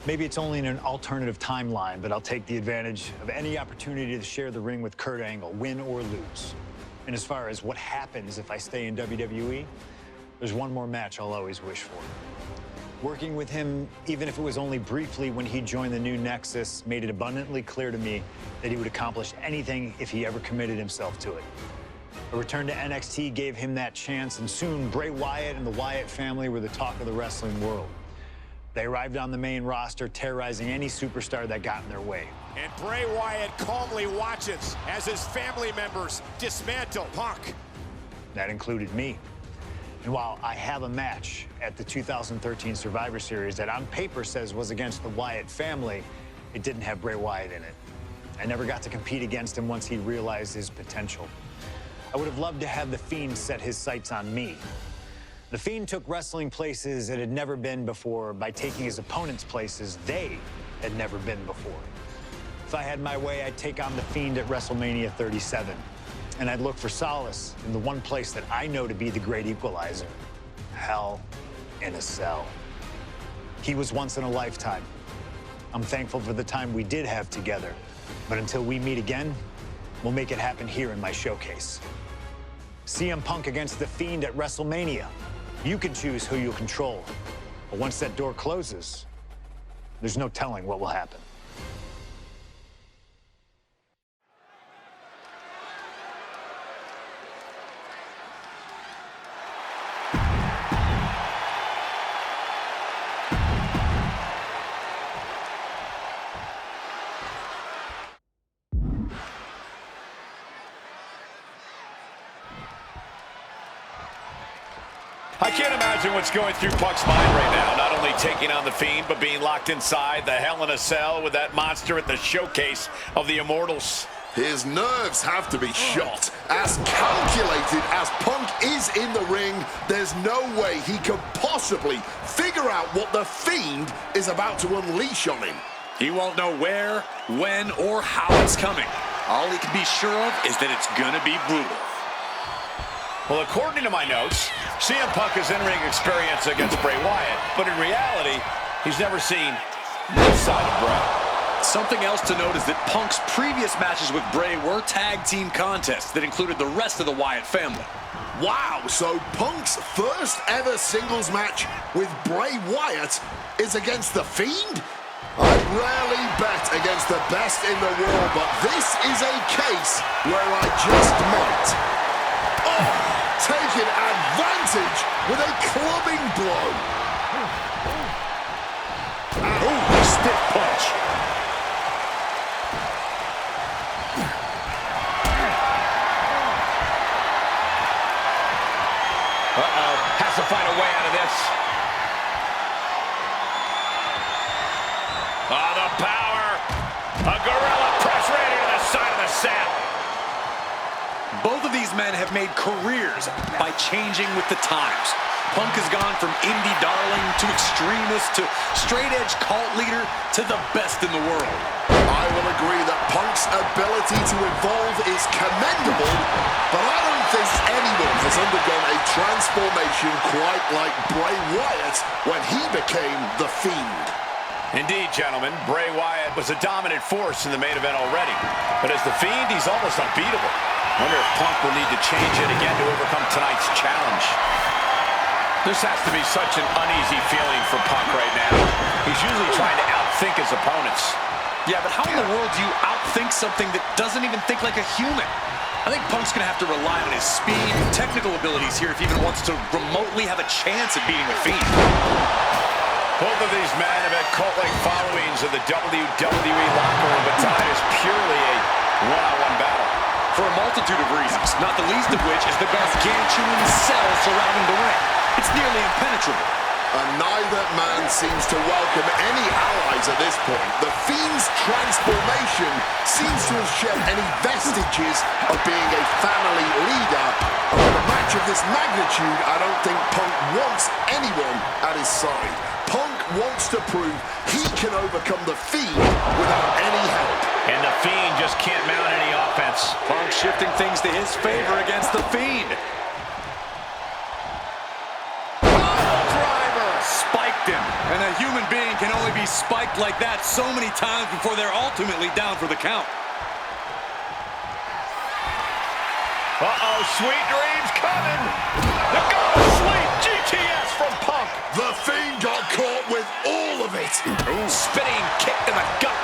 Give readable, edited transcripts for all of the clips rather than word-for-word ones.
Maybe it's only in an alternative timeline, but I'll take the advantage of any opportunity to share the ring with Kurt Angle, win or lose. And as far as what happens if I stay in WWE, there's one more match I'll always wish for. Working with him, even if it was only briefly when he joined the new Nexus, made it abundantly clear to me that he would accomplish anything if he ever committed himself to it. A return to NXT gave him that chance, and soon Bray Wyatt and the Wyatt family were the talk of the wrestling world. They arrived on the main roster, terrorizing any superstar that got in their way. And Bray Wyatt calmly watches as his family members dismantle Punk. That included me. And while I have a match at the 2013 Survivor Series that on paper says was against the Wyatt family, it didn't have Bray Wyatt in it. I never got to compete against him once he realized his potential. I would have loved to have The Fiend set his sights on me. The Fiend took wrestling places it had never been before by taking his opponents places they had never been before. If I had my way, I'd take on The Fiend at WrestleMania 37. And I'd look for solace in the one place that I know to be the great equalizer: Hell in a Cell. He was once in a lifetime. I'm thankful for the time we did have together. But until we meet again, we'll make it happen here in my showcase. CM Punk against The Fiend at WrestleMania. You can choose who you'll control. But once that door closes, there's no telling what will happen. I can't imagine what's going through Punk's mind right now. Not only taking on The Fiend, but being locked inside the Hell in a Cell with that monster at the showcase of the Immortals. His nerves have to be shot. As calculated as Punk is in the ring, there's no way he could possibly figure out what The Fiend is about to unleash on him. He won't know where, when, or how it's coming. All he can be sure of is that it's gonna be brutal. Well, according to my notes, CM Punk has in-ring experience against Bray Wyatt, but in reality, he's never seen this side of Bray. Something else to note is that Punk's previous matches with Bray were tag team contests that included the rest of the Wyatt family. Wow, so Punk's first ever singles match with Bray Wyatt is against The Fiend? I rarely bet against the best in the world, but this is a case where I just might. Oh! Taking advantage with a clubbing blow. Ooh, stiff punch. Uh-oh, has to find a way out of this. Oh, the power. A gorilla press right into the side of the saddle. Both of these men have made careers by changing with the times. Punk has gone from indie darling to extremist to straight-edge cult leader to the best in the world. I will agree that Punk's ability to evolve is commendable, but I don't think anyone has undergone a transformation quite like Bray Wyatt when he became The Fiend. Indeed, gentlemen, Bray Wyatt was a dominant force in the main event already. But as The Fiend, he's almost unbeatable. Wonder if Punk will need to change it again to overcome tonight's challenge. This has to be such an uneasy feeling for Punk right now. He's usually trying to outthink his opponents. Yeah, but how in the world do you outthink something that doesn't even think like a human? I think Punk's going to have to rely on his speed and technical abilities here if he even wants to remotely have a chance at beating The Fiend. Both of these men have had cult-like followings in the WWE locker room, but tonight is purely a one-on-one battle. For a multitude of reasons, not the least of which is the gargantuan cell surrounding the ring. It's nearly impenetrable. And neither man seems to welcome any allies at this point. The Fiend's transformation seems to have shed any vestiges of being a family leader. And with a match of this magnitude, I don't think Punk wants anyone at his side. Punk wants to prove he can overcome The Fiend without any help. And The Fiend just can't mount any offense. Punk shifting things to his favor against The Fiend. Oh, driver! Spike him. And a human being can only be spiked like that so many times before they're ultimately down for the count. Uh-oh, sweet dreams coming. The go to sleep GTS from Punk. The Fiend got caught with all of it. Ooh, spinning kick to the gut.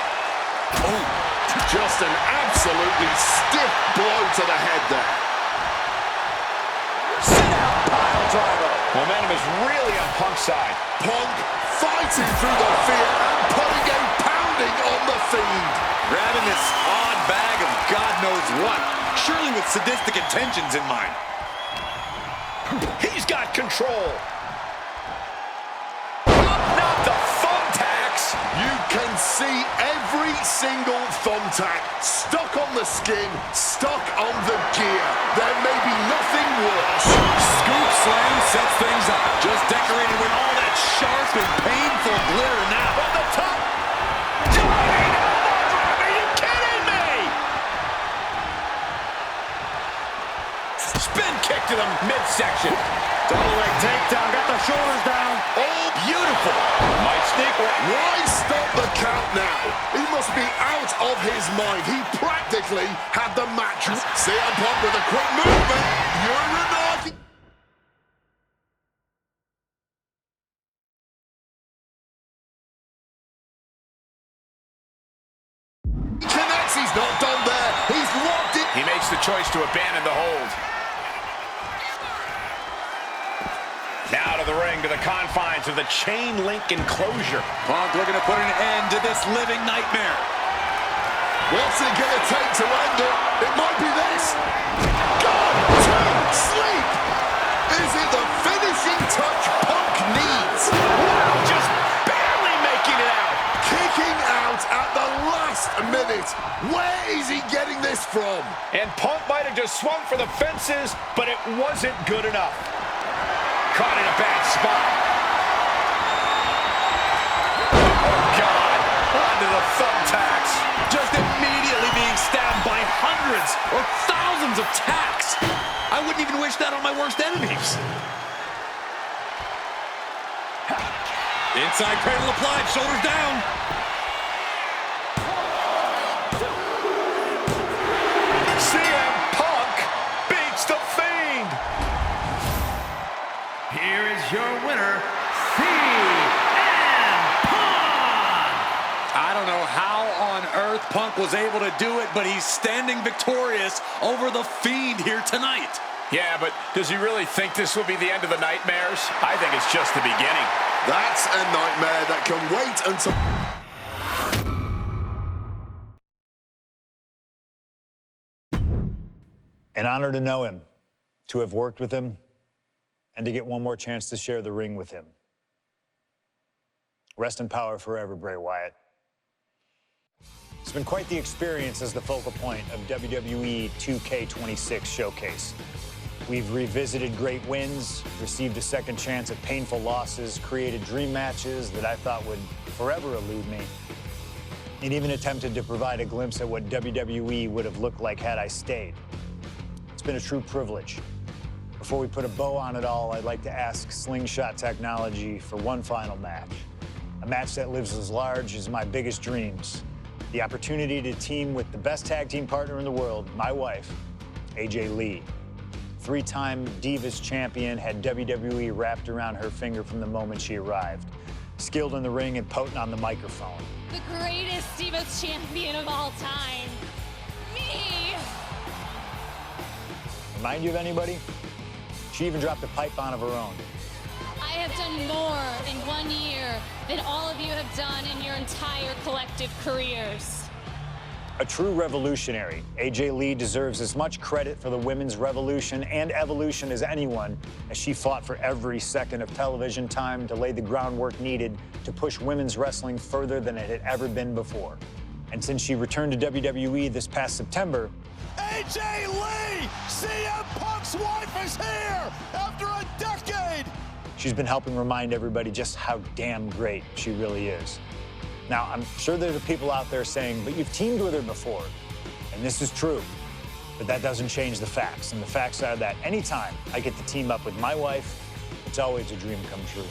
Oh, just an absolutely stiff blow to the head there. Sit-out pile driver. Momentum is really on Punk's side. Punk fighting through the fear and putting a pounding on the Fiend. Grabbing this odd bag of God knows what. Surely with sadistic intentions in mind. He's got control. Not the thumbtacks. You can see every single thumbtack stuck on the skin, stuck on the gear. There may be nothing worse. Scoop slam sets things up. Just decorated with all that sharp and painful glitter now. From the top. Diving elbow drop. Are you kidding me? Spin kick to the midsection. Double leg takedown, got the shoulders down. Oh, beautiful. Might sneak one. Why stop the count now? He must be out of his mind. He practically had the match. CM Punk with a quick movement. Urinati. Connects, he's not done there. He's locked it. He makes the choice to abandon the hold. Now to the ring, to the confines of the chain link enclosure. Punk looking to put an end to this living nightmare. What's it gonna take to end it? It might be this. Gone to sleep. Is it the finishing touch Punk needs? Wow, just barely making it out. Kicking out at the last minute. Where is he getting this from? And Punk might have just swung for the fences, but it wasn't good enough. Caught in a bad spot. Oh, God. Onto the thumbtacks. Just immediately being stabbed by hundreds or thousands of tacks. I wouldn't even wish that on my worst enemies. Inside cradle applied, shoulders down. CM Punk beats the Fiend. Here is your winner, CM Punk! I don't know how on earth Punk was able to do it, but he's standing victorious over the Fiend here tonight. Yeah, but does he really think this will be the end of the nightmares? I think it's just the beginning. That's a nightmare that can wait until... An honor to know him, to have worked with him, and to get one more chance to share the ring with him. Rest in power forever, Bray Wyatt. It's been quite the experience as the focal point of WWE 2K26 Showcase. We've revisited great wins, received a second chance at painful losses, created dream matches that I thought would forever elude me, and even attempted to provide a glimpse at what WWE would have looked like had I stayed. It's been a true privilege. Before we put a bow on it all, I'd like to ask Slingshot Technology for one final match. A match that lives as large as my biggest dreams. The opportunity to team with the best tag team partner in the world, my wife, AJ Lee. Three-time Divas champion, had WWE wrapped around her finger from the moment she arrived. Skilled in the ring and potent on the microphone. The greatest Divas champion of all time. Me! Remind you of anybody? She even dropped a pipe on of her own. I have done more in 1 year than all of you have done in your entire collective careers. A true revolutionary, AJ Lee deserves as much credit for the women's revolution and evolution as anyone, as she fought for every second of television time to lay the groundwork needed to push women's wrestling further than it had ever been before. And since she returned to WWE this past September, AJ Lee! CM Punk's wife is here after a decade! she's been helping remind everybody just how damn great she really is. Now, I'm sure there are people out there saying, but you've teamed with her before. And this is true, but that doesn't change the facts. And the facts are that anytime I get to team up with my wife, it's always a dream come true.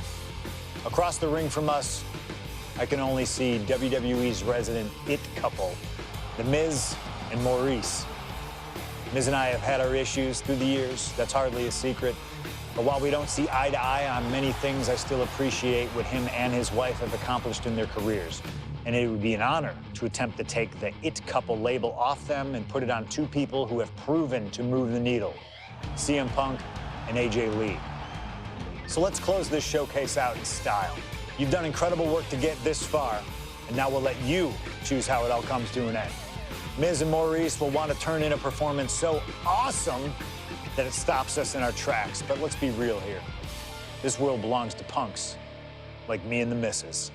Across the ring from us, I can only see WWE's resident it couple, The Miz and Maurice. Miz and I have had our issues through the years. That's hardly a secret. But while we don't see eye to eye on many things, I still appreciate what him and his wife have accomplished in their careers. And it would be an honor to attempt to take the it couple label off them and put it on two people who have proven to move the needle, CM Punk and AJ Lee. So let's close this showcase out in style. You've done incredible work to get this far, and now we'll let you choose how it all comes to an end. Miz and Maurice will want to turn in a performance so awesome that it stops us in our tracks. But let's be real here. This world belongs to punks like me and the missus.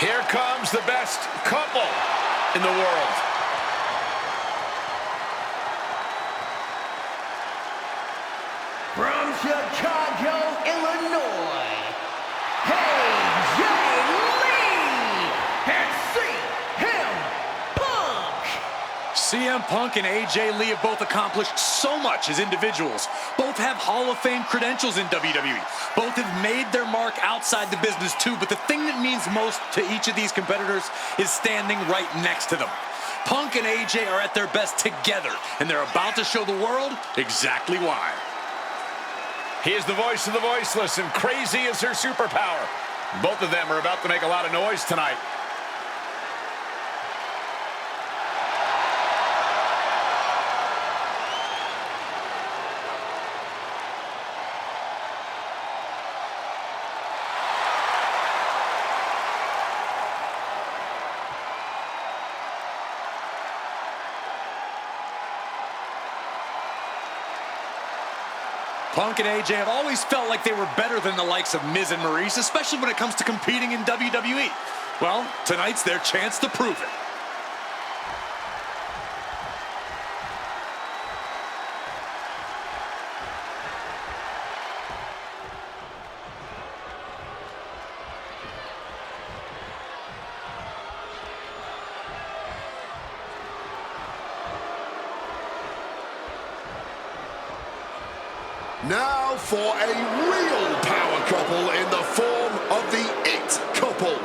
Here comes the best couple in the world. From Chicago, Illinois, AJ Lee and CM Punk. CM Punk and AJ Lee have both accomplished so much as individuals. Both have Hall of Fame credentials in WWE. Both have made their mark outside the business too, but the thing that means most to each of these competitors is standing right next to them. Punk and AJ are at their best together, and they're about to show the world exactly why. He is the voice of the voiceless, and crazy is her superpower. Both of them are about to make a lot of noise tonight. Punk and AJ have always felt like they were better than the likes of Miz and Maurice, especially when it comes to competing in WWE. Well, tonight's their chance to prove it. Now for a real power couple in the form of the It Couple.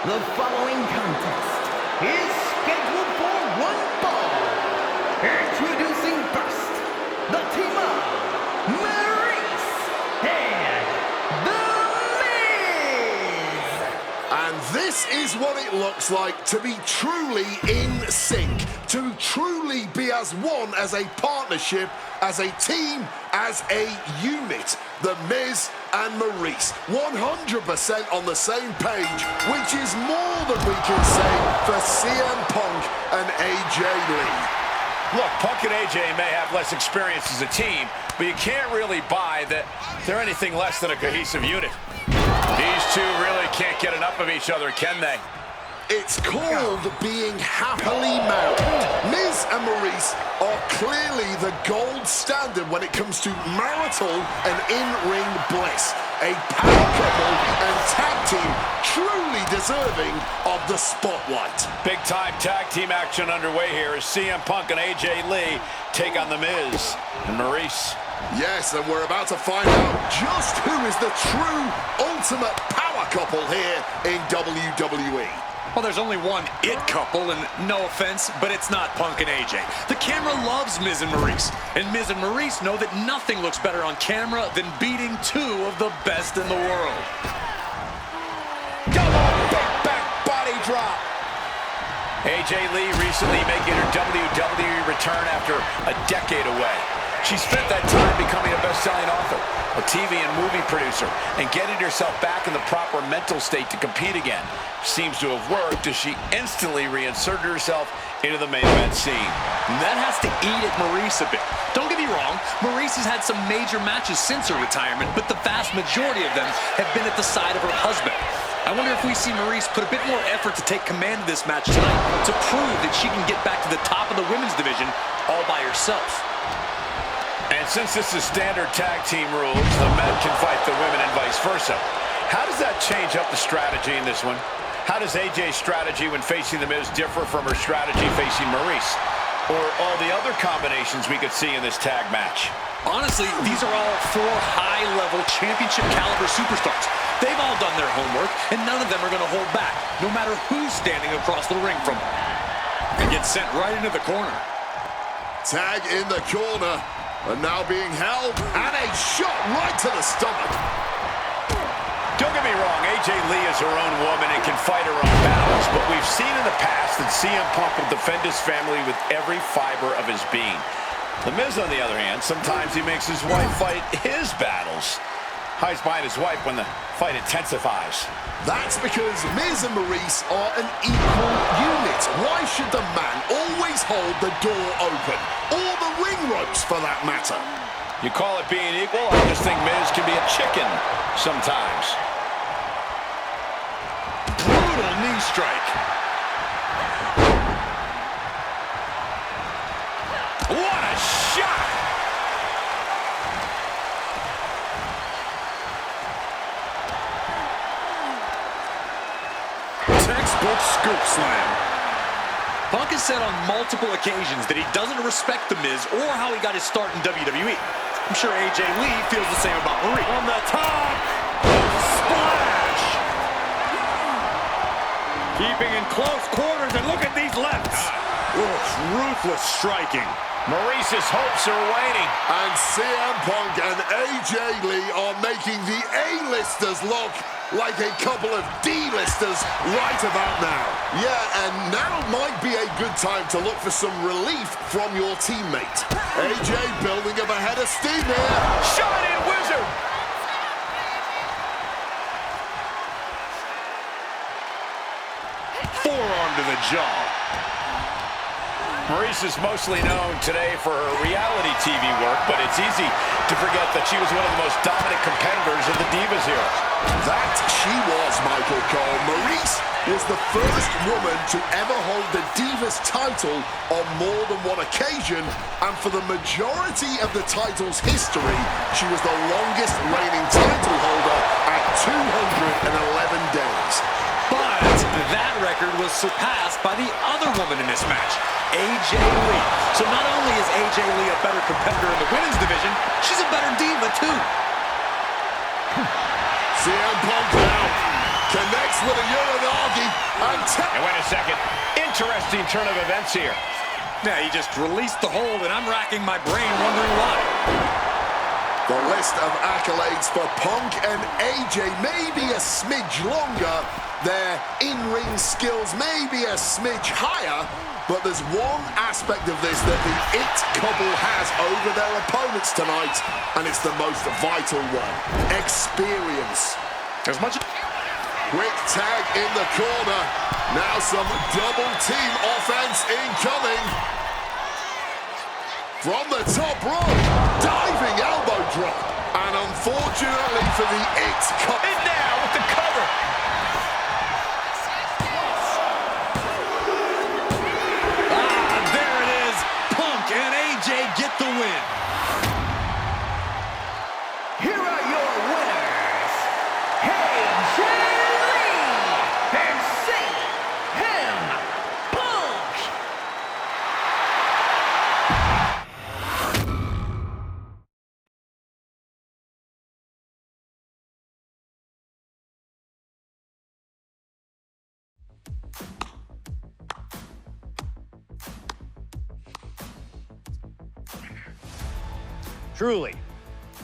The following contest is scheduled for one fall. Introducing first, the team of Maurice and The Miz. And this is what it looks like to be truly in sync, to truly be as one, as a partnership, as a team, as a unit. The Miz and Maurice, 100% on the same page, which is more than we can say for CM Punk and AJ Lee. Look, Punk and AJ may have less experience as a team, but you can't really buy that they're anything less than a cohesive unit. These two really can't get enough of each other, can they? It's called being happily married. Miz and Maurice are clearly the gold standard when it comes to marital and in-ring bliss. A power couple and tag team truly deserving of the spotlight. Big-time tag team action underway here as CM Punk and AJ Lee take on The Miz and Maurice. Yes, and we're about to find out just who is the true ultimate power couple here in WWE. Well, there's only one it couple, and no offense, but it's not Punk and AJ. The camera loves Miz and Maurice, and Miz and Maurice know that nothing looks better on camera than beating two of the best in the world. Double big back body drop. AJ Lee recently making her WWE return after a decade away. She spent that time becoming a best-selling author, a TV and movie producer, and getting herself back in the proper mental state to compete again. Seems to have worked as she instantly reinserted herself into the main event scene. And that has to eat at Maurice a bit. Don't get me wrong, Maurice has had some major matches since her retirement, but the vast majority of them have been at the side of her husband. I wonder if we see Maurice put a bit more effort to take command of this match tonight to prove that she can get back to the top of the women's division all by herself. And since this is standard tag team rules, the men can fight the women and vice versa. How does that change up the strategy in this one? How does AJ's strategy when facing The Miz differ from her strategy facing Maurice? Or all the other combinations we could see in this tag match? Honestly, these are all four high-level championship caliber superstars. They've all done their homework, and none of them are going to hold back, no matter who's standing across the ring from them. And gets sent right into the corner. Tag in the corner. And now being held, and a shot right to the stomach. Don't get me wrong, AJ Lee is her own woman and can fight her own battles, but we've seen in the past that CM Punk will defend his family with every fiber of his being. The Miz, on the other hand, sometimes he makes his wife fight his battles. Hides behind his wife when the fight intensifies. That's because Miz and Maurice are an equal unit. Why should the man always hold the door open? Or the ring ropes, for that matter? You call it being equal? I just think Miz can be a chicken sometimes. Brutal knee strike. What a shot! Textbook scoop slam. Punk has said on multiple occasions that he doesn't respect The Miz or how he got his start in WWE. I'm sure AJ Lee feels the same about Marie. On the top! Splash! Keeping in close quarters, and look at these lefts. Ruthless striking. Maurice's hopes are waning. And CM Punk and AJ Lee are making the A-listers look like a couple of D-listers right about now. Yeah, and now might be a good time to look for some relief from your teammate. AJ building up a head of steam here. Shining Wizard! Forearm to the jaw. Maurice is mostly known today for her reality TV work, but it's easy to forget that she was one of the most dominant competitors of the Divas era. That she was, Michael Cole. Maurice was the first woman to ever hold the Divas title on more than one occasion, and for the majority of the title's history, she was the longest reigning title holder at 211 days. But that record was surpassed by the other woman in this match, AJ Lee. So not only is AJ Lee a better competitor in the women's division, she's a better diva too. CM Punk now connects with a Uranagi And wait a second, interesting turn of events here. Yeah, he just released the hold, and I'm racking my brain wondering why. The list of accolades for Punk and AJ may be a smidge longer, their in-ring skills may be a smidge higher, but there's one aspect of this that the It couple has over their opponents tonight, and it's the most vital one: experience. As much. Quick tag in the corner. Now some double team offense incoming. From the top rope, diving elbow drop. And unfortunately for the It couple. And now with the cover. There it is. Punk and AJ get the win. Truly,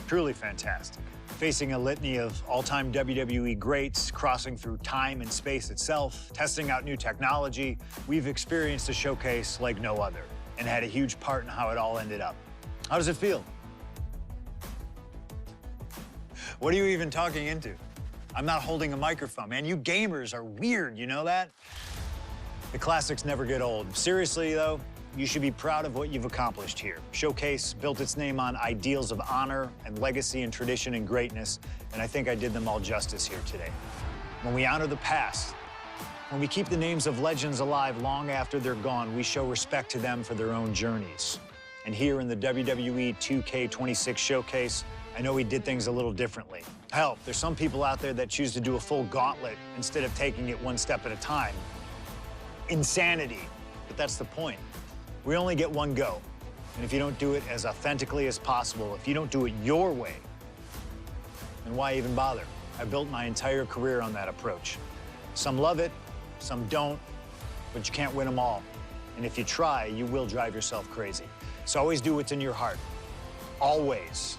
truly fantastic. Facing a litany of all-time WWE greats, crossing through time and space itself, testing out new technology, we've experienced a showcase like no other and had a huge part in how it all ended up. How does it feel? What are you even talking into? I'm not holding a microphone, man. You gamers are weird, you know that? The classics never get old. Seriously, though, you should be proud of what you've accomplished here. Showcase built its name on ideals of honor and legacy and tradition and greatness, and I think I did them all justice here today. When we honor the past, when we keep the names of legends alive long after they're gone, we show respect to them for their own journeys. And here in the WWE 2K26 Showcase, I know we did things a little differently. Hell, there's some people out there that choose to do a full gauntlet instead of taking it one step at a time. Insanity, but that's the point. We only get one go. And if you don't do it as authentically as possible, if you don't do it your way, then why even bother? I built my entire career on that approach. Some love it, some don't, but you can't win them all. And if you try, you will drive yourself crazy. So always do what's in your heart. Always.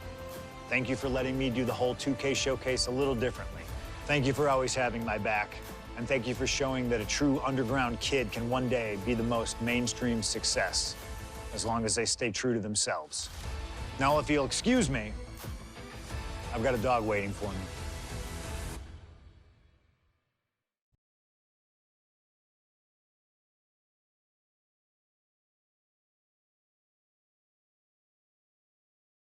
Thank you for letting me do the whole 2K Showcase a little differently. Thank you for always having my back. And thank you for showing that a true underground kid can one day be the most mainstream success, as long as they stay true to themselves. Now, if you'll excuse me, I've got a dog waiting for me.